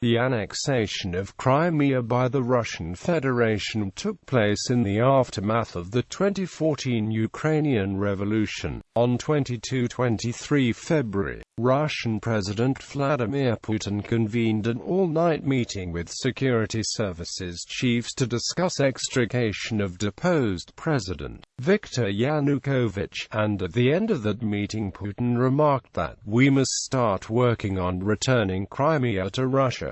The annexation of Crimea by the Russian Federation took place in the aftermath of the 2014 Ukrainian revolution. On 22-23 February, Russian President Vladimir Putin convened an all-night meeting with security services chiefs to discuss extrication of deposed President Viktor Yanukovych, and at the end of that meeting Putin remarked that we must start working on returning Crimea to Russia.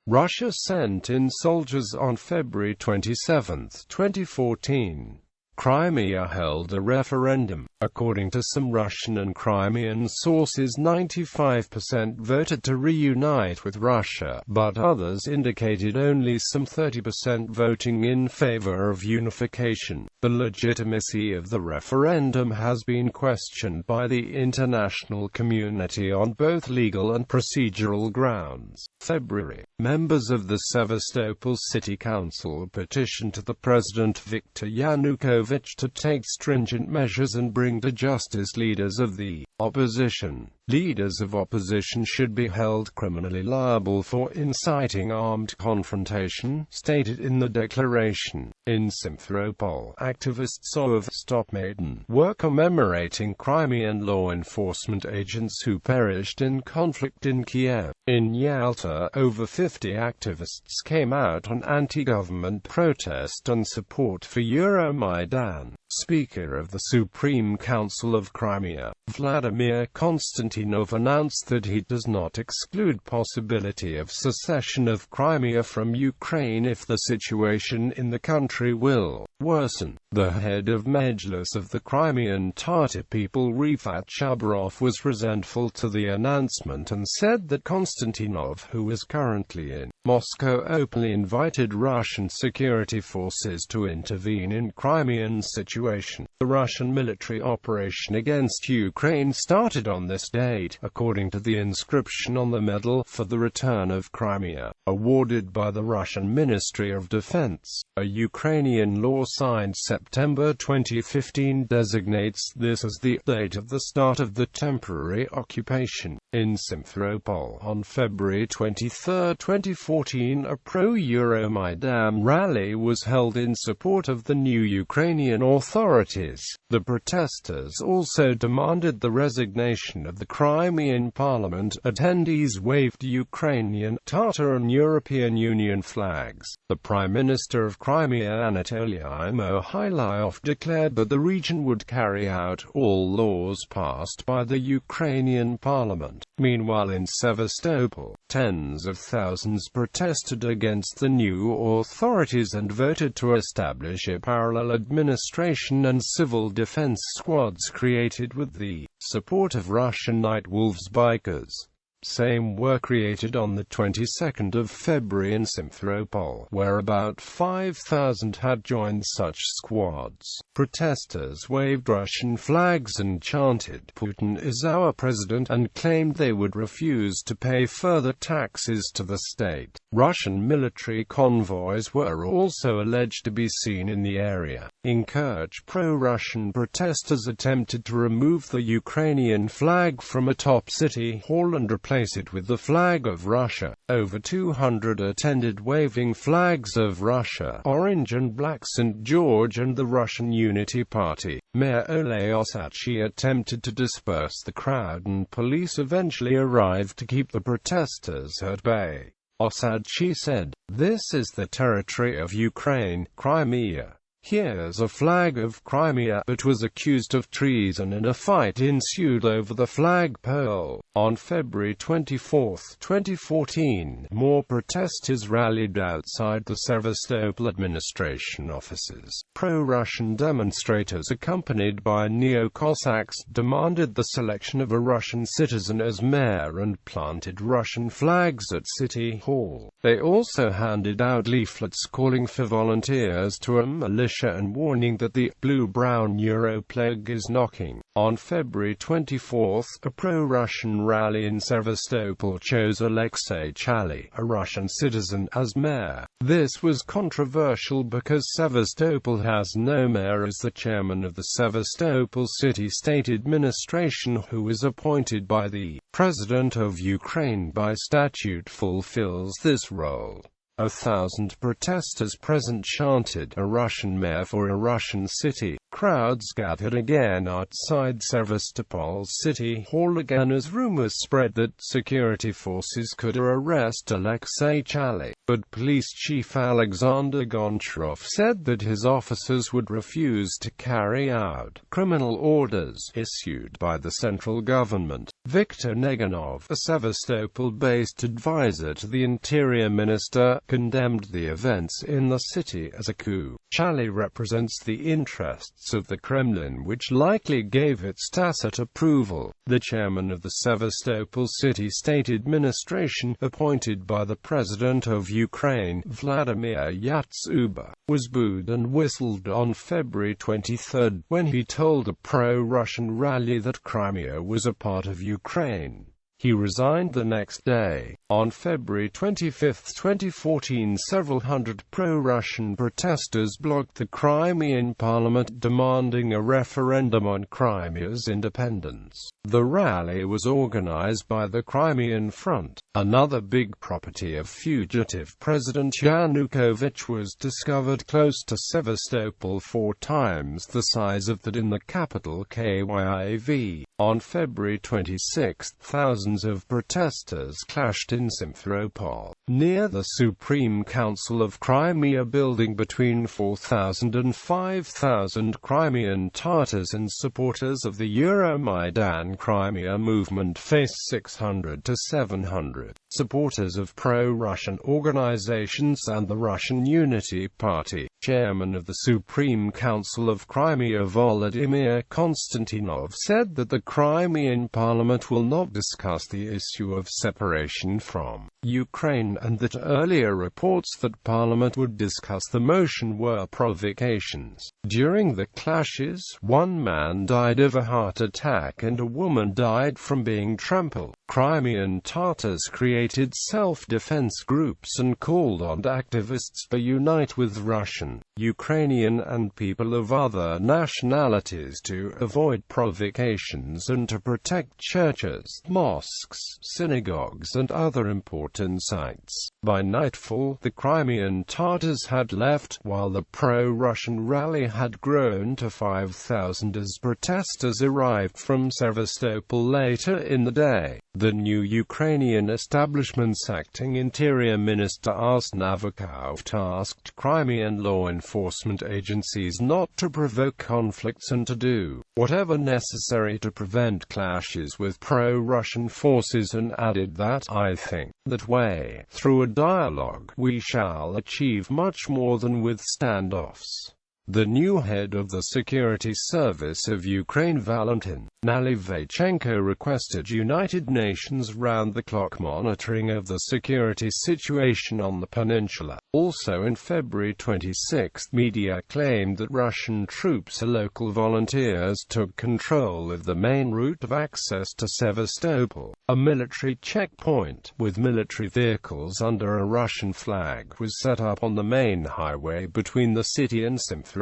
Russia sent in soldiers on February 27, 2014. Crimea held a referendum. According to some Russian and Crimean sources, 95% voted to reunite with Russia, but others indicated only some 30% voting in favor of unification. The legitimacy of the referendum has been questioned by the international community on both legal and procedural grounds. February, members of the Sevastopol City Council petitioned to the President Viktor Yanukovych to take stringent measures and bring to justice leaders of the opposition. Leaders of opposition should be held criminally liable for inciting armed confrontation, stated in the declaration. In Simferopol, activists of Stop Maidan were commemorating Crimean law enforcement agents who perished in conflict in Kiev. In Yalta, over 50 activists came out on anti-government protest and support for Euromaidan. Speaker of the Supreme Council of Crimea, Vladimir Konstantinov, announced that he does not exclude possibility of secession of Crimea from Ukraine if the situation in the country will worsen. The head of Mejlis of the Crimean Tatar people, Rifat Chabarov, was resentful to the announcement and said that Konstantinov, who is currently in Moscow, openly invited Russian security forces to intervene in Crimean situation. The Russian military operation against Ukraine started on this date, according to the inscription on the Medal for the Return of Crimea, awarded by the Russian Ministry of Defense. A Ukrainian law signed September 2015 designates this as the date of the start of the temporary occupation. In Simferopol, on February 23, 2014, a pro-Euromaidan rally was held in support of the new Ukrainian authorities. The protesters also demanded the resignation of the Crimean parliament. Attendees waved Ukrainian, Tatar and European Union flags. The Prime Minister of Crimea, Anatoly Mohylyov, declared that the region would carry out all laws passed by the Ukrainian parliament. Meanwhile, in Sevastopol, tens of thousands protested against the new authorities and voted to establish a parallel administration and civil defense squads created with the support of Russian Night Wolves bikers. Same were created on the 22nd of February in Simferopol, where about 5,000 had joined such squads. Protesters waved Russian flags and chanted, "Putin is our president," and claimed they would refuse to pay further taxes to the state. Russian military convoys were also alleged to be seen in the area. In Kerch, pro-Russian protesters attempted to remove the Ukrainian flag from a top city hall and replace it with the flag of Russia. Over 200 attended waving flags of Russia, orange and black, St. George and the Russian Unity Party. Mayor Ole Osachi attempted to disperse the crowd and police eventually arrived to keep the protesters at bay. Osachi said, "This is the territory of Ukraine, Crimea. Here's a flag of Crimea," but was accused of treason and a fight ensued over the flagpole. On February 24, 2014, more protesters rallied outside the Sevastopol administration offices. Pro-Russian demonstrators accompanied by neo-Cossacks demanded the selection of a Russian citizen as mayor and planted Russian flags at City Hall. They also handed out leaflets calling for volunteers to a militia Russia and warning that the blue-brown Europlague is knocking. On February 24, a pro-Russian rally in Sevastopol chose Alexei Chaly, a Russian citizen, as mayor. This was controversial because Sevastopol has no mayor, as the chairman of the Sevastopol city-state administration, who is appointed by the President of Ukraine by statute, fulfills this role. 1,000 protesters present chanted, "A Russian mayor for a Russian city." Crowds gathered again outside Sevastopol's city hall again as rumors spread that security forces could arrest Alexei Chaly. But police chief Alexander Goncharov said that his officers would refuse to carry out criminal orders issued by the central government. Viktor Yanukovych, a Sevastopol-based advisor to the interior minister, condemned the events in the city as a coup. Chaly represents the interests of the Kremlin, which likely gave its tacit approval. The chairman of the Sevastopol city-state administration, appointed by the President of Ukraine, Vladimir Yanukovych, was booed and whistled on February 23 when he told a pro-Russian rally that Crimea was a part of Ukraine. He resigned the next day. On February 25, 2014, several hundred pro-Russian protesters blocked the Crimean parliament, demanding a referendum on Crimea's independence. The rally was organized by the Crimean Front. Another big property of fugitive President Yanukovych was discovered close to Sevastopol, 4 times the size of that in the capital Kyiv. On February 26, thousands of protesters clashed in Simferopol, near the Supreme Council of Crimea building. Between 4,000 and 5,000 Crimean Tatars and supporters of the Euromaidan Crimea movement faced 600 to 700 supporters of pro-Russian organizations and the Russian Unity Party. Chairman of the Supreme Council of Crimea Volodymyr Konstantinov said that the Crimean parliament will not discuss the issue of separation from Ukraine, and that earlier reports that parliament would discuss the motion were provocations. During the clashes, 1 man died of a heart attack and a woman died from being trampled. Crimean Tatars created self-defense groups and called on activists to unite with Russian, Ukrainian and people of other nationalities to avoid provocations and to protect churches, mosques, synagogues and other important sites. By nightfall, the Crimean Tatars had left, while the pro-Russian rally had grown to 5,000 as protesters arrived from Sevastopol later in the day. The new Ukrainian establishment's acting Interior Minister Arsen Avakov tasked Crimean law enforcement agencies not to provoke conflicts and to do whatever necessary to prevent clashes with pro-Russian forces, and added that, "I think that way, through a dialogue, we shall achieve much more than with standoffs." The new head of the Security Service of Ukraine, Valentin Nalyvaichenko, requested United Nations round-the-clock monitoring of the security situation on the peninsula. Also in February 26, media claimed that Russian troops and local volunteers took control of the main route of access to Sevastopol. A military checkpoint, with military vehicles under a Russian flag, was set up on the main highway between the city and Simferopol.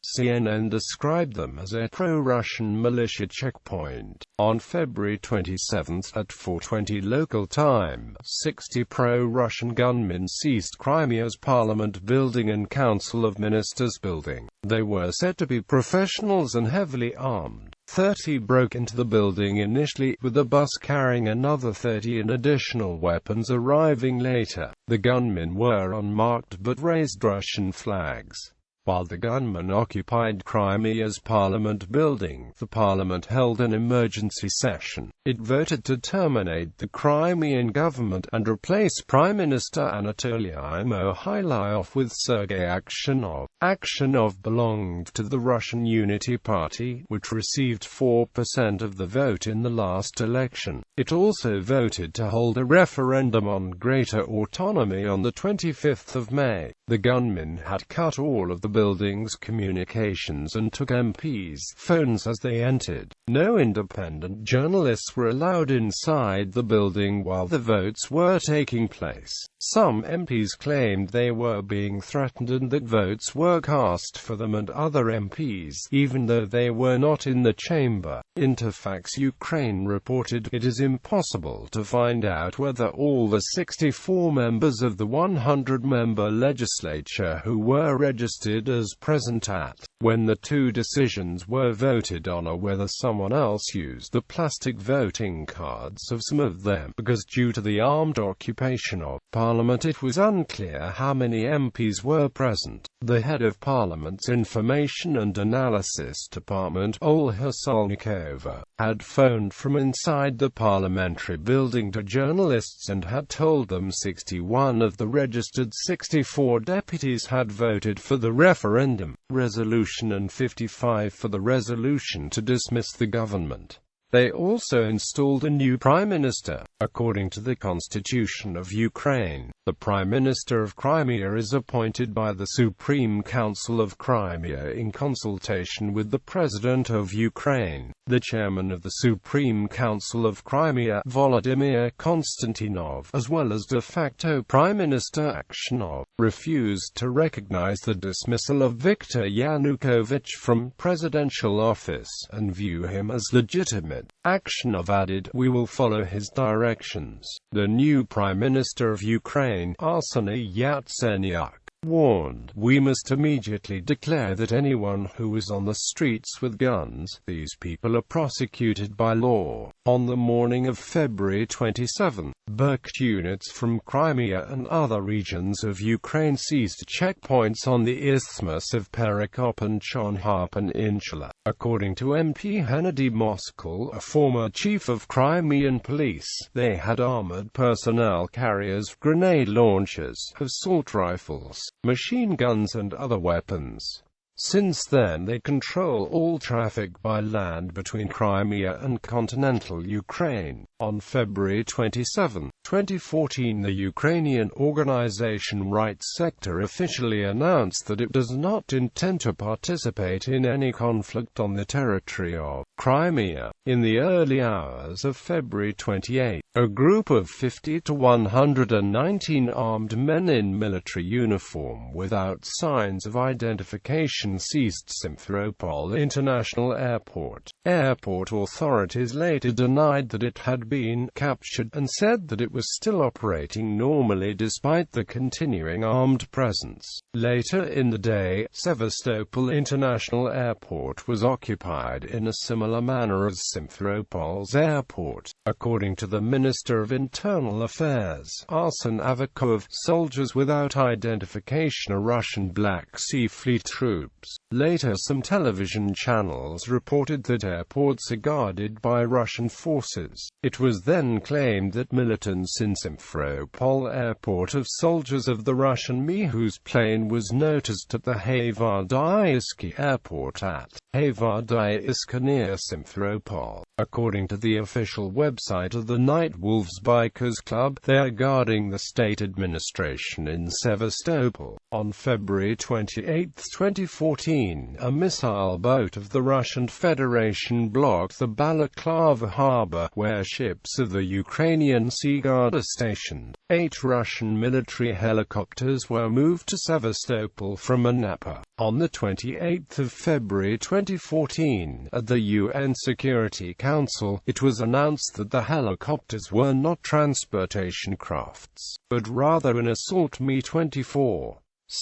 CNN described them as a pro-Russian militia checkpoint. On February 27 at 4:20 local time, 60 pro-Russian gunmen seized Crimea's Parliament building and Council of Ministers building. They were said to be professionals and heavily armed. 30 broke into the building initially, with a bus carrying another 30 and additional weapons arriving later. The gunmen were unmarked but raised Russian flags. While the gunmen occupied Crimea's Parliament building, the Parliament held an emergency session. It voted to terminate the Crimean government and replace Prime Minister Anatoly Mohylyov with Sergei Aksionov. Aksionov belonged to the Russian Unity Party, which received 4% of the vote in the last election. It also voted to hold a referendum on greater autonomy on the 25th of May. The gunmen had cut all of the building's communications and took MPs' phones as they entered. No independent journalists were allowed inside the building while the votes were taking place. Some MPs claimed they were being threatened and that votes were cast for them and other MPs, even though they were not in the chamber. Interfax Ukraine reported, "It is impossible to find out whether all the 64 members of the 100-member legislature who were registered as present at when the two decisions were voted on or whether someone else used the plastic voting cards of some of them, because due to the armed occupation of Parliament it was unclear how many MPs were present." The head of Parliament's Information and Analysis Department, Olha Solnikova, had phoned from inside the parliamentary building to journalists and had told them 61 of the registered 64 deputies had voted for the referendum resolution and 55 for the resolution to dismiss the government. They also installed a new prime minister. According to the Constitution of Ukraine, the Prime Minister of Crimea is appointed by the Supreme Council of Crimea in consultation with the President of Ukraine. The chairman of the Supreme Council of Crimea, Volodymyr Konstantinov, as well as de facto Prime Minister Aksionov, refused to recognize the dismissal of Viktor Yanukovych from presidential office and view him as legitimate. Aksionov added, "We will follow his directions." The new Prime Minister of Ukraine, Arseniy Yatsenyuk, warned, "We must immediately declare that anyone who is on the streets with guns, these people are prosecuted by law." On the morning of February 27, Berkut units from Crimea and other regions of Ukraine seized checkpoints on the isthmus of Perekop and Chumwa Peninsula. According to MP Hennady Moskal, a former chief of Crimean police, they had armored personnel carriers, grenade launchers, assault rifles, machine guns and other weapons. Since then they control all traffic by land between Crimea and continental Ukraine. On February 27, 2014, the Ukrainian organization Right Sector officially announced that it does not intend to participate in any conflict on the territory of Crimea. In the early hours of February 28, a group of 50 to 119 armed men in military uniform without signs of identification seized Simferopol International Airport. Airport authorities later denied that it had been captured and said that it was still operating normally despite the continuing armed presence. Later in the day, Sevastopol International Airport was occupied in a similar manner as Simferopol's airport. According to the Minister of Internal Affairs, Arsen Avakov, soldiers without identification are Russian Black Sea Fleet troops. Later some television channels reported that airports are guarded by Russian forces. It was then claimed that militants in Simferopol airport of soldiers of the Russian MI whose plane was noticed at the Hayvardaisky airport at Hayvardaiska near Simferopol. According to the official website of the Night Wolves Bikers Club, they are guarding the state administration in Sevastopol. On February 28, 2014, a missile boat of the Russian Federation blocked the Balaklava harbor, where ships of the Ukrainian Sea Guard are stationed. 8 Russian military helicopters were moved to Sevastopol from Anapa. On the 28th of February 2014, at the UN Security Council, it was announced that the helicopters were not transportation crafts, but rather an assault Mi-24.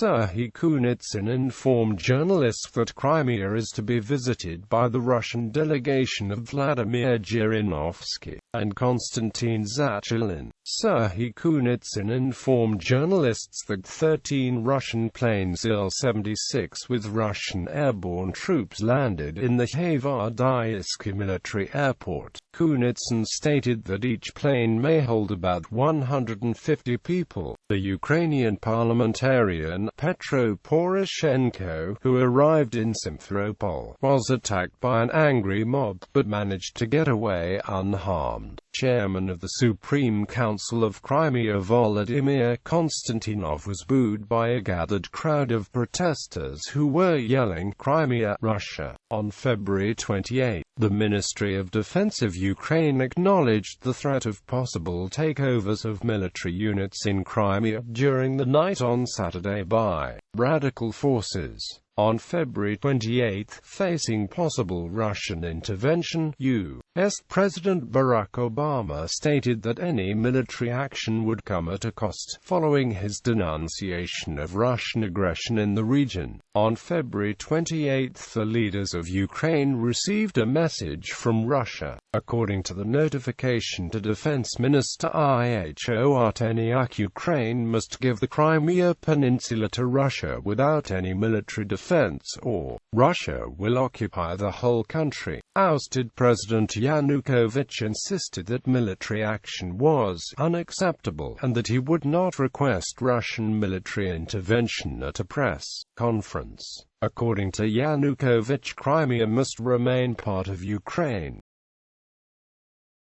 Serhiy Kunitsin informed journalists that Crimea is to be visited by the Russian delegation of Vladimir Zhirinovsky and Konstantin Zachilin. Serhiy Kunitsin informed journalists that 13 Russian planes Il-76 with Russian airborne troops landed in the Hayvardaisky military airport. Kunitsin stated that each plane may hold about 150 people. The Ukrainian parliamentarian Champion, Petro Poroshenko, who arrived in Simferopol, was attacked by an angry mob, but managed to get away unharmed. Chairman of the Supreme Council of Crimea Volodymyr Konstantinov was booed by a gathered crowd of protesters who were yelling, "Crimea, Russia." On February 28, the Ministry of Defense of Ukraine acknowledged the threat of possible takeovers of military units in Crimea during the night on Saturday by radical forces. On February 28, facing possible Russian intervention, U.S. President Barack Obama stated that any military action would come at a cost, following his denunciation of Russian aggression in the region. On February 28, the leaders of Ukraine received a message from Russia. According to the notification to Defense Minister Ihor Artenyak, Ukraine must give the Crimea Peninsula to Russia without any military defense, or Russia will occupy the whole country. Ousted President Yanukovych insisted that military action was unacceptable, and that he would not request Russian military intervention at a press conference. According to Yanukovych, Crimea must remain part of Ukraine.